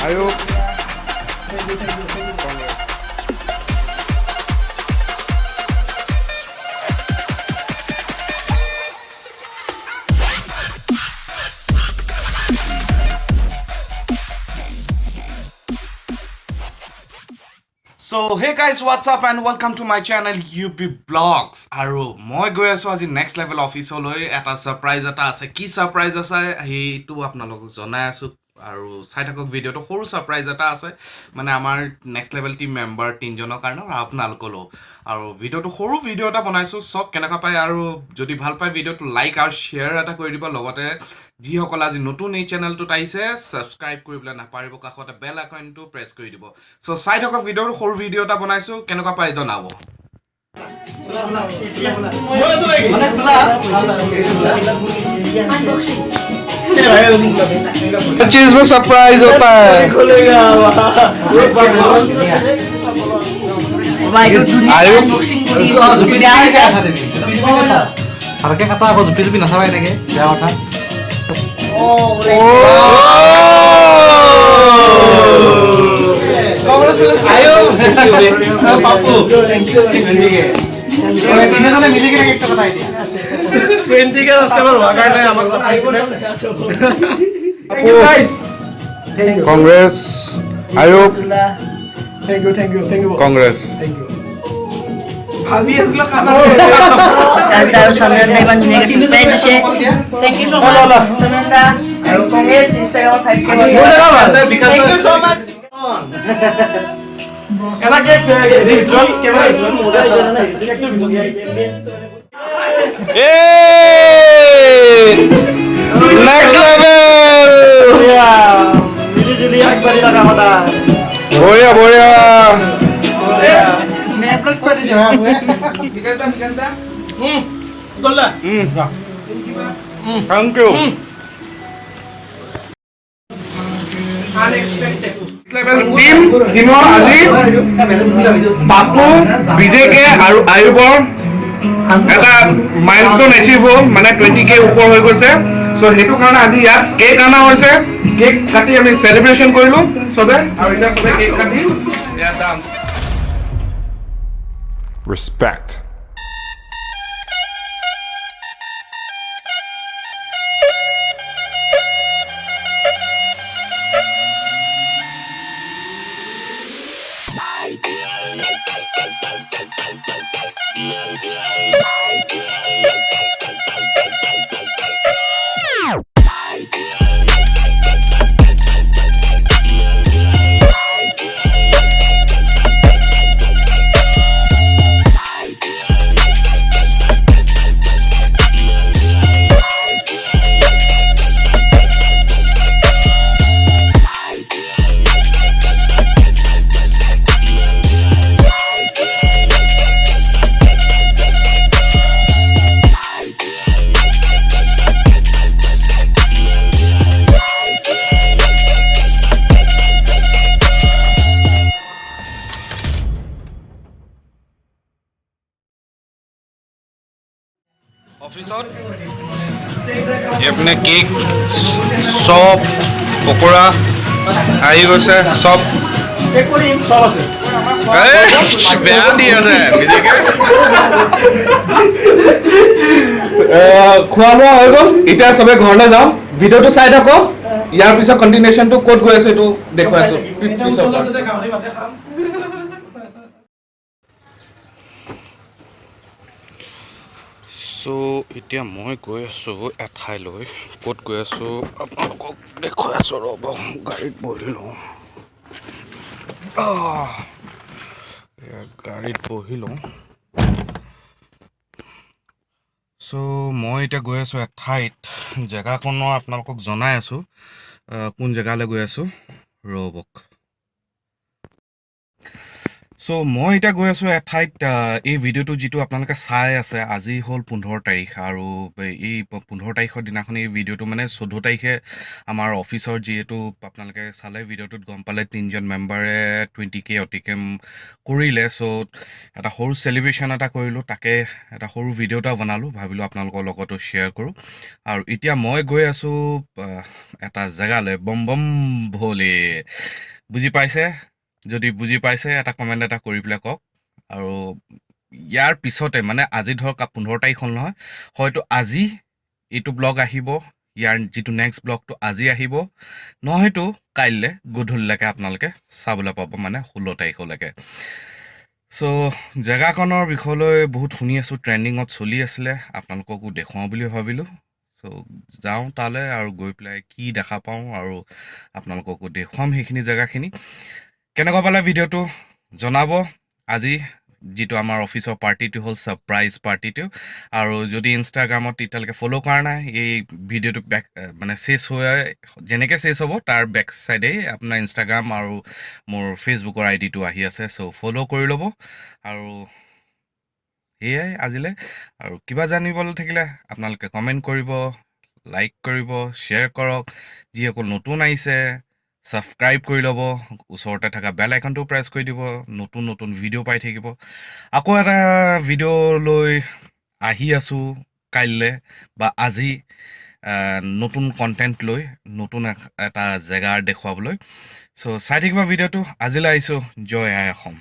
Ayub. So hey guys, what's up and welcome to my channel UBVlogs. Aru moi goi asu aji next level office loi eta surprise eta ase ki surprise ase heitu apnalok jonai asu aru sai thakok video to horu surprise eta ase mane amar next level team member tinjonor karone aru apnalokolo aru video to horu video eta banaisu sok kenaka pai aru jodi bhal pai video to like aru share eta kori diba logote ji hokol aji notun ei channel to taise subscribe koribla na paribo kakhota bell icon to press kori dibo so side of video to horu video ta banaisu kenaka pai janabo चीज में surprise होता है harga kata apa jupi nasabai nege ya kata ayo papu thank you तीन जने मिली के एक बताई दिया 20 के customer भागा है हमको सरप्राइज थैंक यू गाइस कांग्रेस आयोग थैंक यू कांग्रेस थैंक यू भाभी असला खाना दादा समनंदा इवन दुनिया के सरप्राइज से थैंक यू सो मच समनंदा कांग्रेस इंस्टाग्राम 5 के थैंक यू सो मच एना के रिट्रोल कैमरा रिट्रोल मोबाइल जरा ना डिरेक्टर वीडियो गया एम्बियंस तो ए नेक्स्ट लेवल मिली जुली एक बार लगा होता बढ़िया मैं अपलोड कर दिया हुए विकास दा चल ला थैंक यू अनएक्सपेक्टेड टीम আজি বাপু বিজেকে আৰু আয়ুবৰ এটা মাইলস্টোন এচিভ হ'ল মানে 20k ওপৰ হৈ গৈছে সো হেতু কাৰণে আজি ইয়াত কেক আনা হৈছে কেক কাটি আমি সেলিব্ৰেশন কৰিলো সবে আৰু এটা সবে কেক কাটি ইয়াৰ দাম Respect. অফিসত अपने केक सब पकोड़ा आई গৈছে सब एक कोरी सब আছে বেয়া দি আছে বিজেকে খোৱা লোৱা হৈ গ'ল এতিয়া সবে ঘৰলৈ যাওঁ ভিডিওটো চাই থাকক ইয়াৰ পিছত কন্টিনিউশনটো কোড গৈ আছে এটো দেখুৱাই আছো পিছত সো এতিয়া মই গৈ আছো এঠাইলৈ ক'ত গৈ আছো আপোনালোকক দেখুৱাই আছো ৰ'ব গাড়ীত বহিলোঁ গাড়ীত বহিলোঁ সো মই এতিয়া গৈ আছো এঠাইত জেগাখনৰ আপোনালোকক জনাই আছো কোন জেগালৈ গৈ আছো ৰ'বক চ' মই এতিয়া গৈ আছোঁ এঠাইত এই ভিডিঅ'টো যিটো আপোনালোকে চাই আছে আজি হ'ল 15 তাৰিখ আৰু এই 15 তাৰিখৰ দিনাখন এই ভিডিঅ'টো মানে 14 তাৰিখে আমাৰ অফিচৰ যিহেতু আপোনালোকে চালে ভিডিঅ'টোত গম পালে 3জন মেম্বাৰে 20K অতিক্ৰম কৰিলে চ' এটা সৰু চেলিব্ৰেশ্যন এটা কৰিলোঁ তাকে এটা সৰু ভিডিঅ' এটা বনালোঁ ভাবিলোঁ আপোনালোকৰ লগতো শ্বেয়াৰ কৰোঁ আৰু এতিয়া মই গৈ আছোঁ এটা জেগালৈ বম বম ভলে বুজি পাইছে যদি বুজি পাইছে এটা কমেণ্ট এটা কৰি পেলাই কওক আৰু ইয়াৰ পিছতে মানে আজি ধৰক 15 তাৰিখ হ'ল নহয় হয়তো আজি এইটো ব্লগ আহিব ইয়াৰ যিটো নেক্সট ব্লগটো আজি আহিব নহয়তো কাইলৈ গধূলিলৈকে আপোনালোকে চাবলৈ পাব মানে 16 তাৰিখলৈকে চ' জেগাখনৰ বিষয়লৈ বহুত শুনি আছোঁ ট্ৰেণ্ডিঙত চলি আছিলে আপোনালোককো দেখুৱাওঁ বুলি ভাবিলোঁ চ' যাওঁ তালৈ আৰু গৈ পেলাই কি দেখা পাওঁ আৰু আপোনালোককো দেখুৱাম সেইখিনি জেগাখিনি কেনেকুৱা পালে ভিডিঅ'টো জনাব আজি যিটো আমাৰ অফিচৰ পাৰ্টিটো হ'ল ছাৰপ্ৰাইজ পাৰ্টিটো আৰু যদি ইনষ্টাগ্ৰামত এতিয়ালৈকে ফ'ল' কৰা নাই এই ভিডিঅ'টো বেক মানে চেছ হৈ যেনেকৈ চেছ হ'ব তাৰ বেক চাইডেই আপোনাৰ ইনষ্টাগ্ৰাম আৰু মোৰ ফেচবুকৰ আইডিটো আহি আছে চ' ফ'ল' কৰি ল'ব আৰু সেয়াই আজিলৈ আৰু কিবা জানিবলৈ থাকিলে আপোনালোকে কমেণ্ট কৰিব লাইক কৰিব শ্বেয়াৰ কৰক যিসকল নতুন আহিছে ছাবস্ক্ৰাইব কৰি ল'ব ওচৰতে থকা বেল আইকনটো প্ৰেছ কৰি দিব নতুন নতুন ভিডিঅ' পাই থাকিব আকৌ এটা ভিডিঅ' লৈ আহি আছোঁ কাইলৈ বা আজি নতুন কণ্টেণ্ট লৈ নতুন এটা জেগা দেখুৱাবলৈ চ' চাই থাকিব ভিডিঅ'টো আজিলৈ আহিছোঁ জয় আই অসম